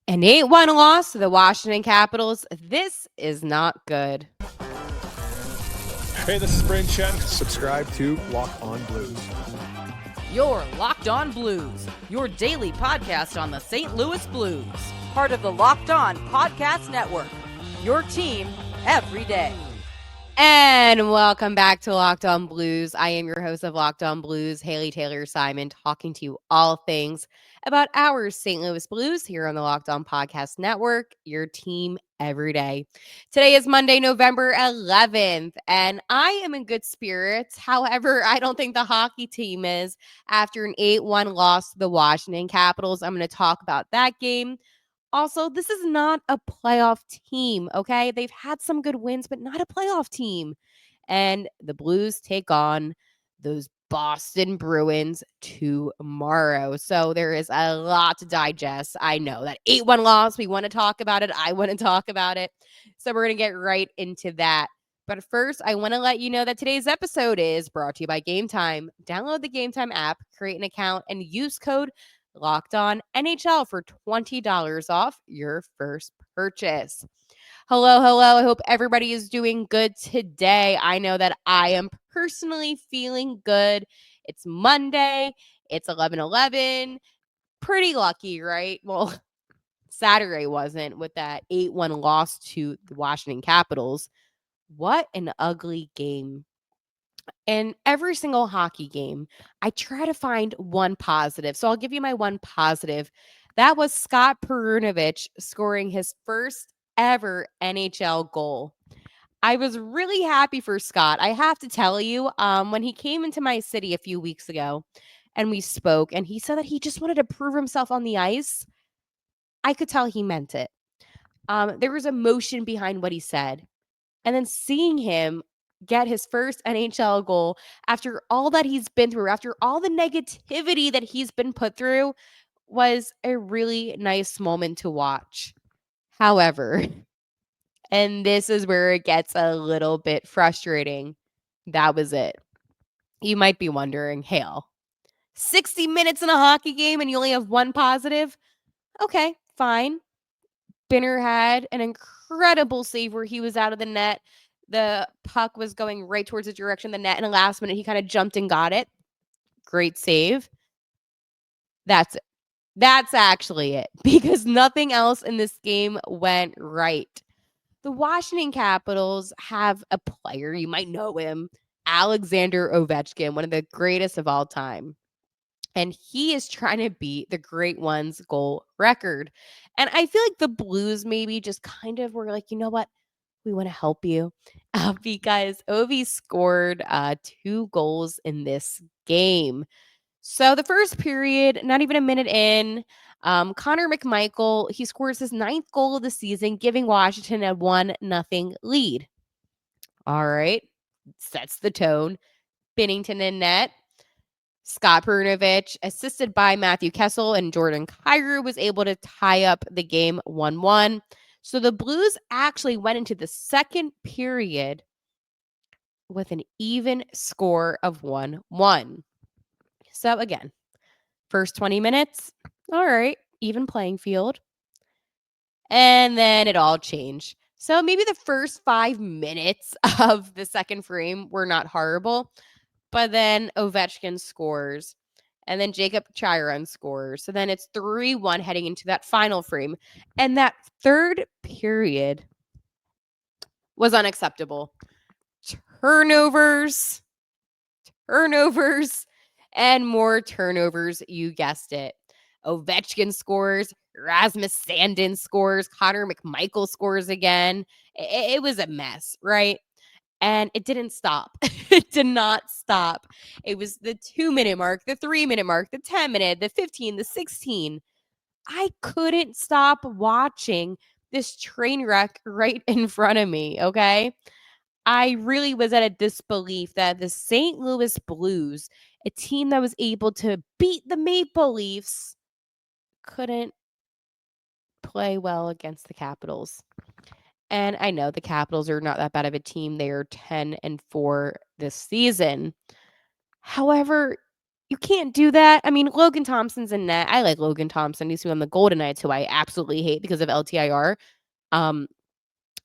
An 8-1 loss to the Washington Capitals. This is not good. Hey, this is Brayden Chen. Subscribe to Locked On Blues. You're Locked On Blues, your daily podcast on the St. Louis Blues. Part of the Locked On Podcast Network, your team every day. And welcome back to Locked On Blues. I am your host of Locked On Blues, Haley Taylor Simon, talking to you all things about our St. Louis Blues here on the Locked On Podcast Network, your team every day. Today is Monday, November 11th, and I am in good spirits. However, I don't think the hockey team is after an 8-1 loss to the Washington Capitals. I'm going to talk about that game. Also, this is not a playoff team, okay? They've had some good wins, but not a playoff team. And the Blues take on those Boston Bruins tomorrow. So there is a lot to digest. I know that 8-1 loss, we want to talk about it. I want to talk about it. So we're going to get right into that. But first, I want to let you know that today's episode is brought to you by Game Time. Download the Game Time app, create an account, and use code Locked On NHL for $20 off your first purchase. Hello. I hope everybody is doing good today. I know that I am personally feeling good. It's Monday. It's 11/11. Pretty lucky, right? Well, Saturday wasn't with that 8-1 loss to the Washington Capitals. What an ugly game. In every single hockey game, I try to find one positive. So I'll give you my one positive. That was Scott Perunovich scoring his first ever NHL goal. I was really happy for Scott. I have to tell you, when he came into my city a few weeks ago and we spoke, and he said that he just wanted to prove himself on the ice, I could tell he meant it. There was emotion behind what he said. And then seeing him get his first NHL goal after all that he's been through, after all the negativity that he's been put through, was a really nice moment to watch. However, and this is where it gets a little bit frustrating, that was it. You might be wondering, Hale, 60 minutes in a hockey game and you only have one positive? Okay, fine. Binner had an incredible save where he was out of the net. The puck was going right towards the direction of the net. In the last minute, he kind of jumped and got it. Great save. That's it. That's actually it, because nothing else in this game went right. The Washington Capitals have a player, you might know him, Alexander Ovechkin, one of the greatest of all time. And he is trying to beat the Great One's goal record. And I feel like the Blues maybe just kind of were like, you know what? We want to help you because Ovi scored 2 goals in this game. So the first period, not even a minute in, Connor McMichael, he scores his 9th goal of the season, giving Washington a 1-0 lead. All right. Sets the tone. Binnington in net. Scott Perunovich, assisted by Matthew Kessel and Jordan Kyrou, was able to tie up the game 1-1. So the Blues actually went into the second period with an even score of 1-1. So again, first 20 minutes, all right, even playing field. And then it all changed. So maybe the first 5 minutes of the second frame were not horrible, but then Ovechkin scores. And then Jacob Chiron scores. So then it's 3-1 heading into that final frame. And that third period was unacceptable. Turnovers, and more turnovers. You guessed it. Ovechkin scores. Rasmus Sandin scores. Connor McMichael scores again. It was a mess, right? And it didn't stop. It did not stop. It was the 2-minute mark, the 3-minute mark, the 10-minute, the 15, the 16. I couldn't stop watching this train wreck right in front of me, okay? I really was at a disbelief that the St. Louis Blues, a team that was able to beat the Maple Leafs, couldn't play well against the Capitals. And I know the Capitals are not that bad of a team. They are 10-4 this season. However, You can't do that. I mean, Logan Thompson's in net. I like Logan Thompson. He's on the Golden Knights, who I absolutely hate because of LTIR. Um,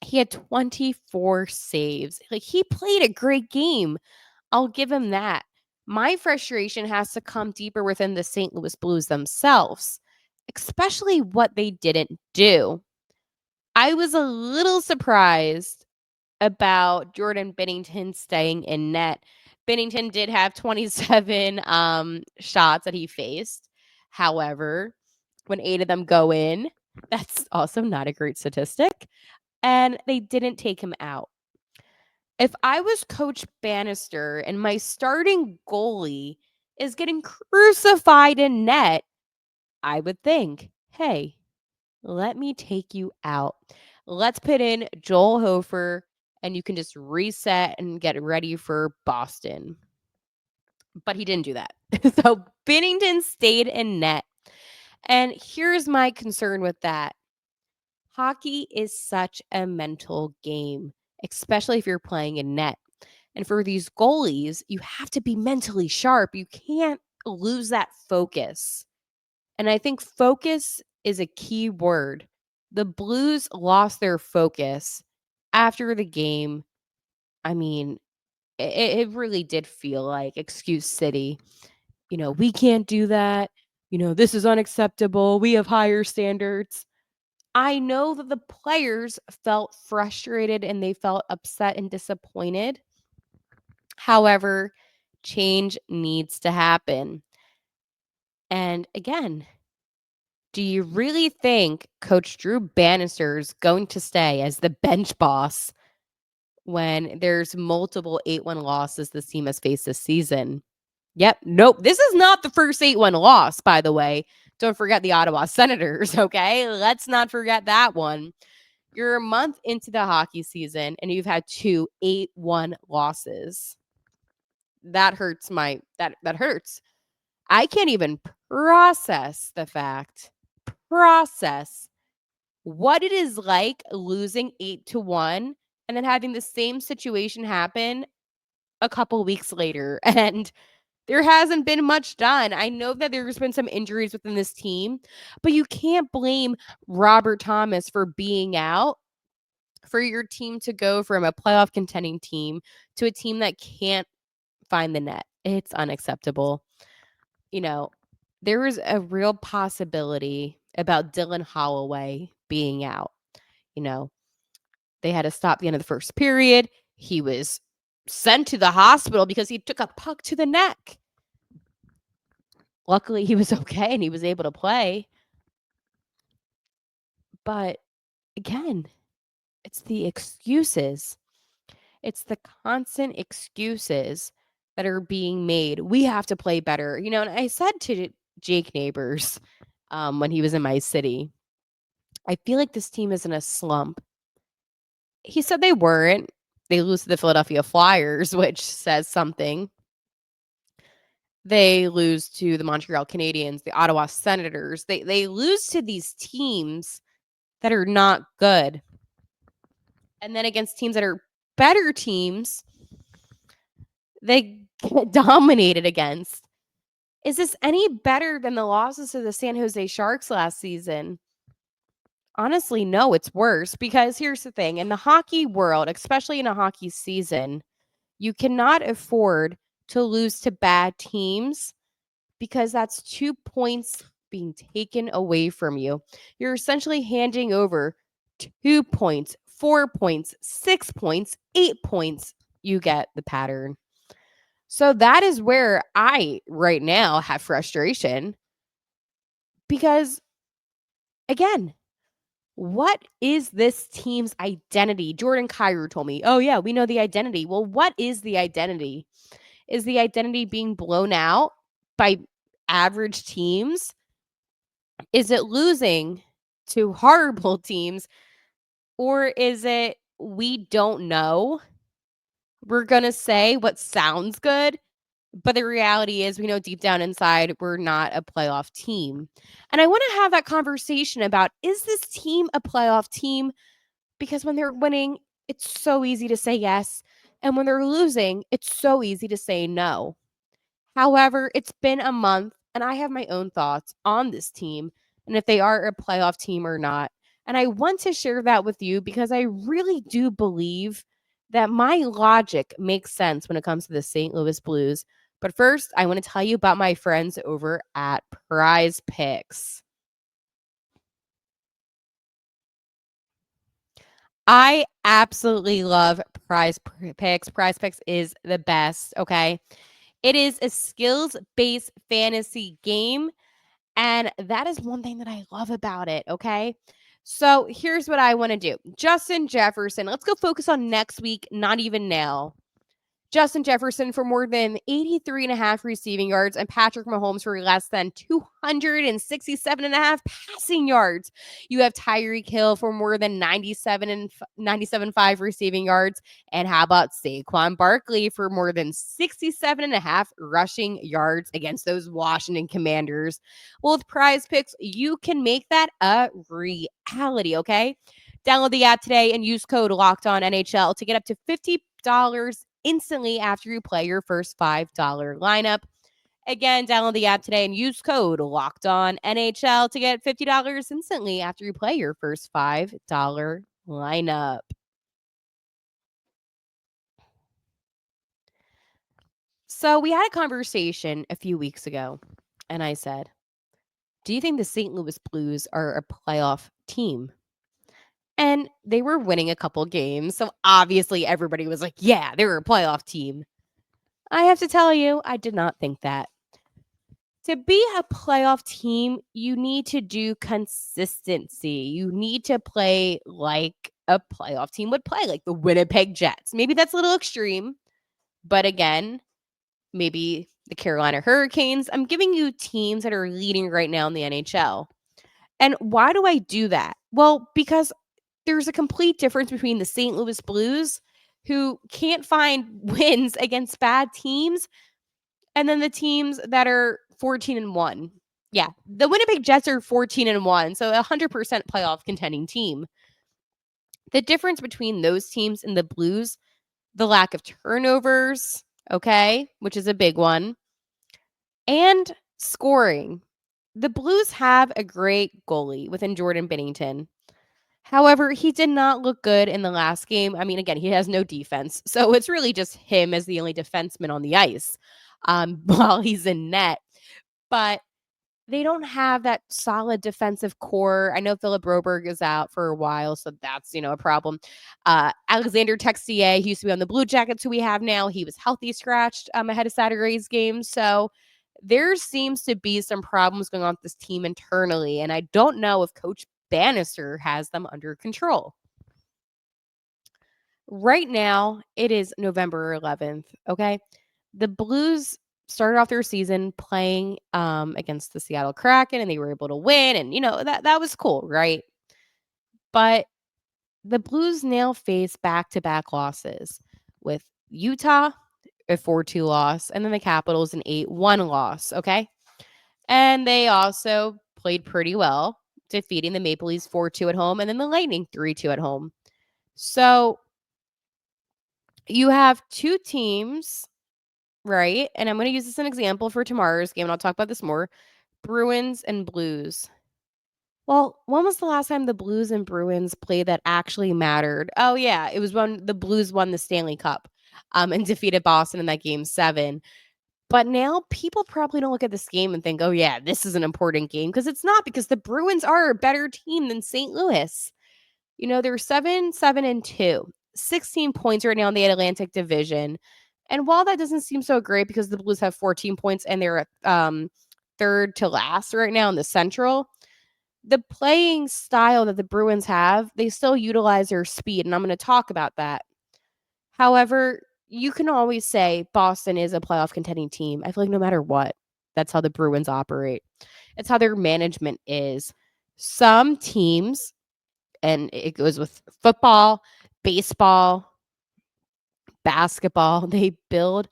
he had 24 saves. Like, he played a great game. I'll give him that. My frustration has to come deeper within the St. Louis Blues themselves, especially what they didn't do. I was a little surprised about Jordan Binnington staying in net. Binnington did have 27 shots that he faced. However, when 8 of them go in, that's also not a great statistic. And they didn't take him out. If I was Coach Bannister and my starting goalie is getting crucified in net, I would think, hey, let me take you out. Let's put in Joel Hofer and you can just reset and get ready for Boston. But he didn't do that. So Binnington stayed in net. And here's my concern with that. Hockey is such a mental game, especially if you're playing in net. And for these goalies, you have to be mentally sharp. You can't lose that focus. And I think focus is a key word. The Blues lost their focus after the game. I mean, it really did feel like excuse city. We can't do that. This is unacceptable. We have higher standards. I know that the players felt frustrated and they felt upset and disappointed. However, change needs to happen. And again, do you really think Coach Drew Bannister is going to stay as the bench boss when there's multiple 8-1 losses this team has faced this season? Yep. Nope. This is not the first 8-1 loss, by the way. Don't forget the Ottawa Senators, okay? Let's not forget that one. You're a month into the hockey season and you've had 2 8-1 losses. That hurts that hurts. I can't even process what it is like losing 8-1 and then having the same situation happen a couple weeks later. And there hasn't been much done. I know that there's been some injuries within this team, but you can't blame Robert Thomas for being out for your team to go from a playoff contending team to a team that can't find the net. It's unacceptable. There was a real possibility about Dylan Holloway being out. They had to stop the end of the first period. He was sent to the hospital because he took a puck to the neck. Luckily, he was okay and he was able to play. But again, it's the excuses. It's the constant excuses that are being made. We have to play better. And I said to Jake Neighbors when he was in my city, I feel like this team is in a slump. He said they weren't. They lose to the Philadelphia Flyers, which says something. They lose to the Montreal Canadiens, the Ottawa Senators. They lose to these teams that are not good. And then against teams that are better teams, they get dominated against. Is this any better than the losses to the San Jose Sharks last season? Honestly, no, it's worse because here's the thing. In the hockey world, especially in a hockey season, you cannot afford to lose to bad teams because that's 2 points being taken away from you. You're essentially handing over 2 points, 4 points, 6 points, 8 points. You get the pattern. So that is where I right now have frustration because, again, what is this team's identity? Jordan Kyrou told me, oh, yeah, we know the identity. Well, what is the identity? Is the identity being blown out by average teams? Is it losing to horrible teams? Or is it we don't know? We're going to say what sounds good, but the reality is we know deep down inside we're not a playoff team. And I want to have that conversation about, is this team a playoff team? Because when they're winning, it's so easy to say yes. And when they're losing, it's so easy to say no. However, it's been a month and I have my own thoughts on this team and if they are a playoff team or not. And I want to share that with you because I really do believe that my logic makes sense when it comes to the St. Louis Blues. But first, I want to tell you about my friends over at Prize Picks. I absolutely love Prize Picks. Prize Picks is the best, okay? It is a skills-based fantasy game, and that is one thing that I love about it, okay? So, here's what I want to do. Justin Jefferson, let's go focus on next week, not even now. Justin Jefferson for more than 83.5 receiving yards and Patrick Mahomes for less than 267.5 passing yards. You have Tyreek Hill for more than 97.5 receiving yards. And how about Saquon Barkley for more than 67.5 rushing yards against those Washington Commanders? Well, with Prize Picks, you can make that a reality, okay? Download the app today and use code LOCKEDONNHL to get up to $50 instantly after you play your first $5 lineup. Again, download the app today and use code LOCKEDONNHL to get $50 instantly after you play your first $5 lineup. So we had a conversation a few weeks ago, and I said, do you think the St. Louis Blues are a playoff team? And they were winning a couple games. So obviously everybody was like, yeah, they're a playoff team. I have to tell you, I did not think that. To be a playoff team, you need to do consistency. You need to play like a playoff team would play, like the Winnipeg Jets. Maybe that's a little extreme, but again, maybe the Carolina Hurricanes. I'm giving you teams that are leading right now in the NHL. And why do I do that? Well, because there's a complete difference between the St. Louis Blues, who can't find wins against bad teams, and then the teams that are 14-1. Yeah, the Winnipeg Jets are 14-1, so 100% playoff contending team. The difference between those teams and the Blues, the lack of turnovers, okay, which is a big one, and scoring. The Blues have a great goalie within Jordan Binnington. However, he did not look good in the last game. I mean, again, he has no defense. So it's really just him as the only defenseman on the ice while he's in net. But they don't have that solid defensive core. I know Philip Broberg is out for a while, so that's, a problem. Alexander Texier, he used to be on the Blue Jackets, who we have now. He was healthy scratched ahead of Saturday's game. So there seems to be some problems going on with this team internally. And I don't know if Coach Bannister has them under control. Right now, it is November 11th, okay? The Blues started off their season playing against the Seattle Kraken, and they were able to win, and, that was cool, right? But the Blues now face back-to-back losses with Utah, a 4-2 loss, and then the Capitals, an 8-1 loss, okay? And they also played pretty well, defeating the Maple Leafs 4-2 at home, and then the Lightning 3-2 at home. So you have two teams, right? And I'm going to use this as an example for tomorrow's game, and I'll talk about this more. Bruins and Blues. Well, when was the last time the Blues and Bruins played that actually mattered? Oh, yeah. It was when the Blues won the Stanley Cup and defeated Boston in that game 7. But now people probably don't look at this game and think, oh, yeah, this is an important game, because it's not, because the Bruins are a better team than St. Louis. They're 7-2, 16 points right now in the Atlantic Division. And while that doesn't seem so great because the Blues have 14 points and they're third to last right now in the Central, the playing style that the Bruins have, they still utilize their speed. And I'm going to talk about that. However, you can always say Boston is a playoff contending team. I feel like no matter what, that's how the Bruins operate. It's how their management is. Some teams, and it goes with football, baseball, basketball, they build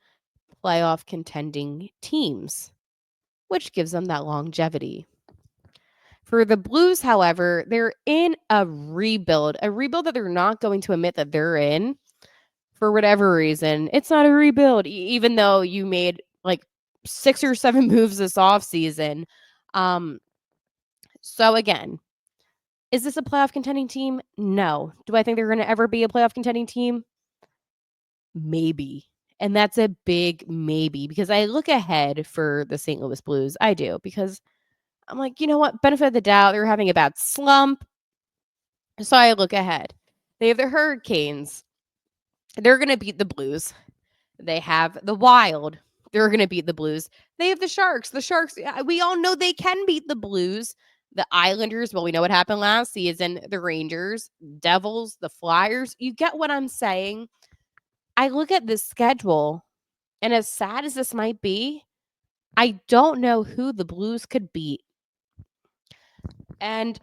playoff contending teams, which gives them that longevity. For the Blues, however, they're in a rebuild that they're not going to admit that they're in for whatever reason. It's not a rebuild, even though you made like 6 or 7 moves this offseason. So again, is this a playoff contending team? No. Do I think they're going to ever be a playoff contending team? Maybe. And that's a big maybe because I look ahead for the St. Louis Blues. I do because I'm like, you know what? Benefit of the doubt. They're having a bad slump. So I look ahead. They have the Hurricanes. They're going to beat the Blues. They have the Wild. They're going to beat the Blues. They have the Sharks. The Sharks, we all know they can beat the Blues. The Islanders, well, we know what happened last season. The Rangers, Devils, the Flyers. You get what I'm saying? I look at this schedule, and as sad as this might be, I don't know who the Blues could beat. And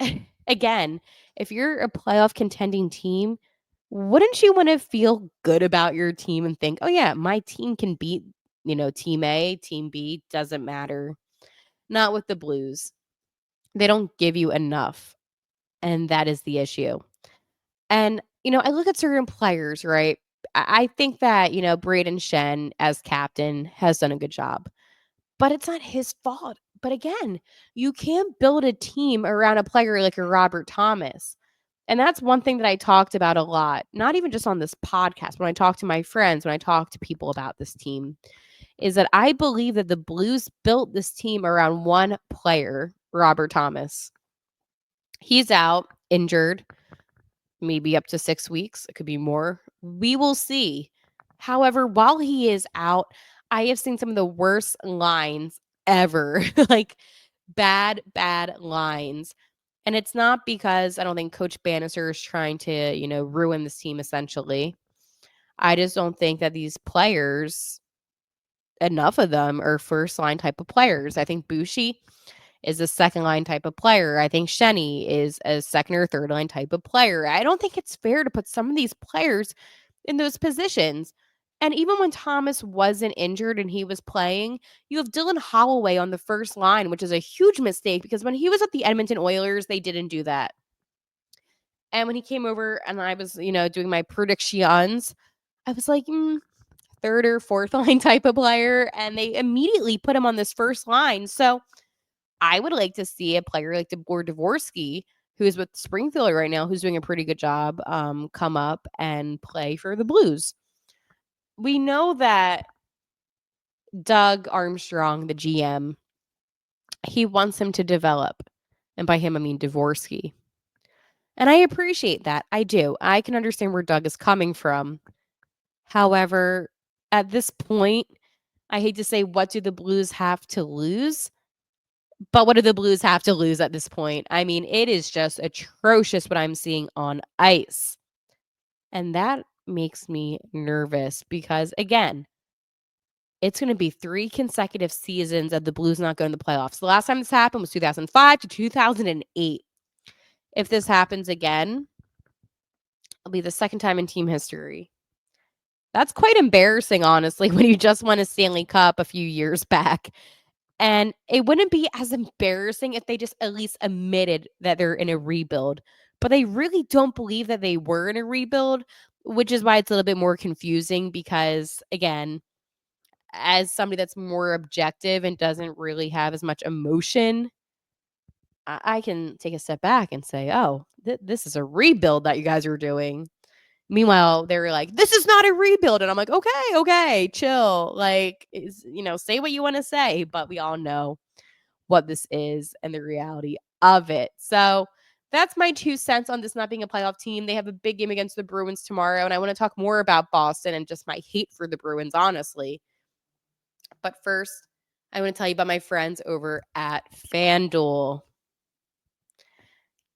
again, if you're a playoff contending team, wouldn't you want to feel good about your team and think, oh, yeah, my team can beat, team A, team B, doesn't matter. Not with the Blues. They don't give you enough. And that is the issue. And, I look at certain players, right? I think that, Braden Shen as captain has done a good job, but it's not his fault. But again, you can't build a team around a player like a Robert Thomas. And that's one thing that I talked about a lot, not even just on this podcast, when I talk to my friends, when I talk to people about this team, is that I believe that the Blues built this team around one player, Robert Thomas. He's out, injured, maybe up to 6 weeks. It could be more. We will see. However, while he is out, I have seen some of the worst lines ever, like bad lines. And it's not because I don't think Coach Bannister is trying to, ruin this team essentially. I just don't think that these players, enough of them, are first line type of players. I think Bushi is a second line type of player. I think Shenny is a second or third line type of player. I don't think it's fair to put some of these players in those positions. And even when Thomas wasn't injured and he was playing, you have Dylan Holloway on the first line, which is a huge mistake because when he was at the Edmonton Oilers, they didn't do that. And when he came over and I was, doing my predictions, I was like, third or fourth line type of player. And they immediately put him on this first line. So I would like to see a player like DeBoer Dvorsky, who's with Springfield right now, who's doing a pretty good job, come up and play for the Blues. We know that Doug Armstrong, the GM, he wants him to develop. And by him, I mean Dvorsky. And I appreciate that. I do. I can understand where Doug is coming from. However, at this point, I hate to say, what do the Blues have to lose? But what do the Blues have to lose at this point? I mean, it is just atrocious what I'm seeing on ice. And that makes me nervous because, again, it's going to be 3 consecutive seasons of the Blues not going to the playoffs. The last time this happened was 2005 to 2008. If this happens again, it'll be the second time in team history. That's quite embarrassing, honestly, when you just won a Stanley Cup a few years back. And it wouldn't be as embarrassing if they just at least admitted that they're in a rebuild. But they really don't believe that they were in a rebuild, which is why it's a little bit more confusing because, again, as somebody that's more objective and doesn't really have as much emotion, I can take a step back and say, oh, this is a rebuild that you guys are doing. Meanwhile, they were like, this is not a rebuild. And I'm like, okay, chill. Like, say what you want to say. But we all know what this is and the reality of it. So that's my 2 cents on this not being a playoff team. They have a big game against the Bruins tomorrow. And I want to talk more about Boston and just my hate for the Bruins, honestly. But first, I want to tell you about my friends over at FanDuel.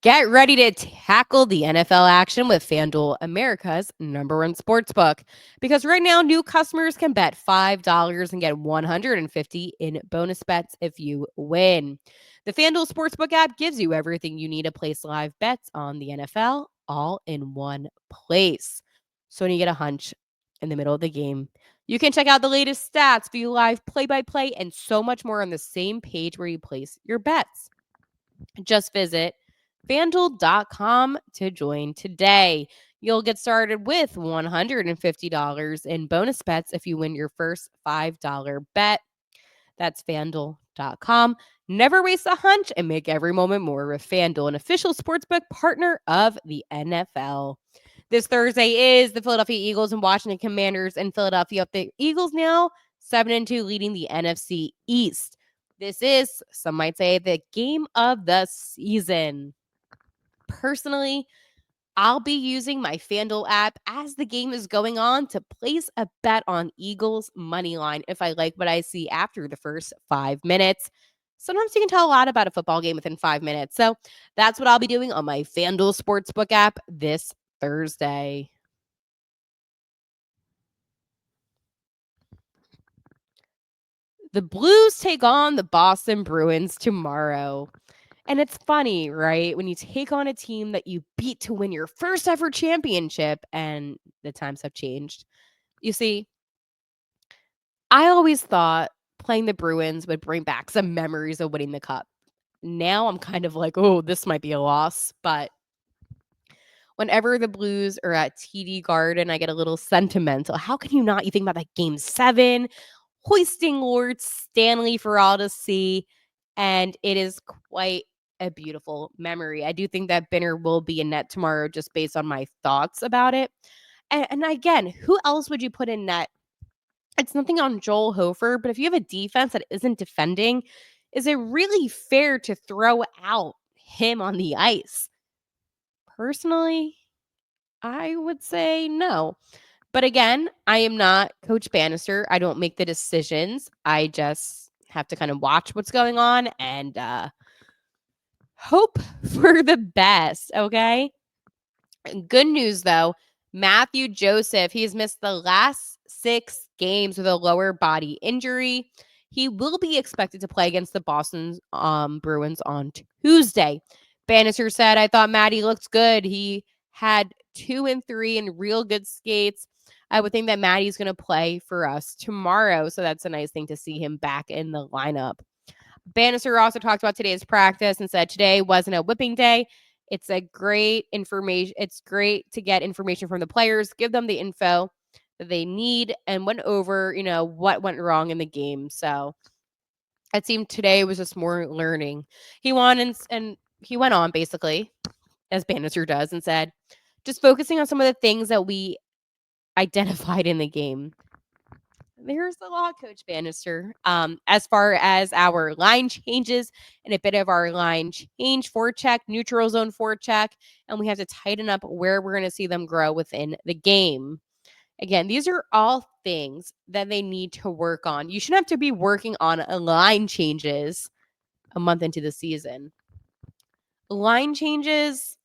Get ready to tackle the NFL action with FanDuel, America's #1 sportsbook. Because right now, new customers can bet $5 and get $150 in bonus bets if you win. The FanDuel Sportsbook app gives you everything you need to place live bets on the NFL all in one place. So when you get a hunch in the middle of the game, you can check out the latest stats, view live play-by-play, and so much more on the same page where you place your bets. Just visit FanDuel.com to join today. You'll get started with $150 in bonus bets if you win your first $5 bet. That's FanDuel.com. Never waste a hunch and make every moment more with FanDuel, an official sportsbook partner of the NFL. This Thursday is the Philadelphia Eagles and Washington Commanders in Philadelphia. The Eagles now 7-2, leading the NFC East. This is, some might say, the game of the season. Personally, I'll be using my FanDuel app as the game is going on to place a bet on Eagles money line if I like what I see after the first 5 minutes. Sometimes you can tell a lot about a football game within 5 minutes. So that's what I'll be doing on my FanDuel Sportsbook app this Thursday. The Blues take on the Boston Bruins tomorrow. And it's funny, right? When you take on a team that you beat to win your first ever championship, and the times have changed. You see, I always thought playing the Bruins would bring back some memories of winning the cup. Now I'm kind of like, oh, this might be a loss. But whenever the Blues are at TD Garden, I get a little sentimental. How can you not? You think about that game 7, hoisting Lord Stanley for all to see. And it is quite a beautiful memory. I do think that Binner will be in net tomorrow just based on my thoughts about it. And again, who else would you put in net? It's nothing on Joel Hofer, but if you have a defense that isn't defending, is it really fair to throw out him on the ice? Personally, I would say no. But again, I am not Coach Bannister. I don't make the decisions. I just have to kind of watch what's going on and hope for the best, okay? Good news, though. Matthew Joseph, he's missed the last 6 games with a lower body injury. He will be expected to play against the Boston Bruins on Tuesday. Bannister said, I thought Matty looks good. He had 2 and 3 in real good skates. I would think that Matty's going to play for us tomorrow. So that's a nice thing to see him back in the lineup. Bannister also talked about today's practice and said today wasn't a whipping day. It's a great information. It's great to get information from the players, give them the info that they need, and went over, what went wrong in the game. So it seemed today was just more learning. He won and he went on basically, as Bannister does, and said, just focusing on some of the things that we identified in the game. There's a lot, Coach Bannister. As far as our line changes and a bit of our line change forecheck, neutral zone forecheck, and we have to tighten up where we're going to see them grow within the game. Again, these are all things that they need to work on. You shouldn't have to be working on line changes a month into the season. Line changes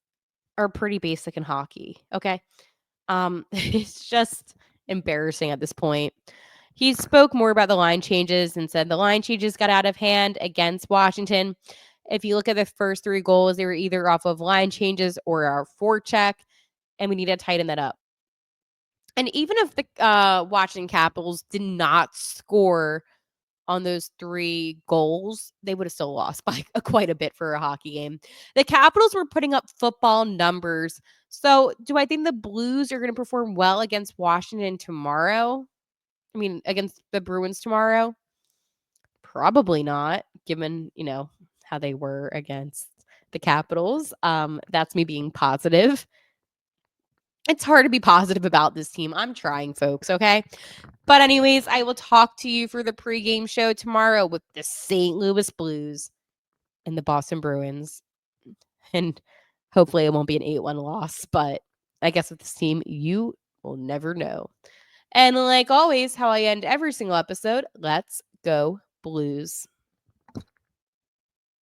are pretty basic in hockey, okay? It's just embarrassing at this point. He spoke more about the line changes and said the line changes got out of hand against Washington. If you look at the first 3 goals, they were either off of line changes or our forecheck, and we need to tighten that up. And even if the Washington Capitals did not score on those 3 goals, they would have still lost by quite a bit for a hockey game. The Capitals were putting up football numbers. So do I think the Blues are going to perform well against Washington tomorrow? I mean, against the Bruins tomorrow? Probably not, given, how they were against the Capitals. That's me being positive. It's hard to be positive about this team. I'm trying, folks, okay? But anyways, I will talk to you for the pregame show tomorrow with the St. Louis Blues and the Boston Bruins. And hopefully it won't be an 8-1 loss, but I guess with this team, you will never know. And like always, how I end every single episode, let's go Blues.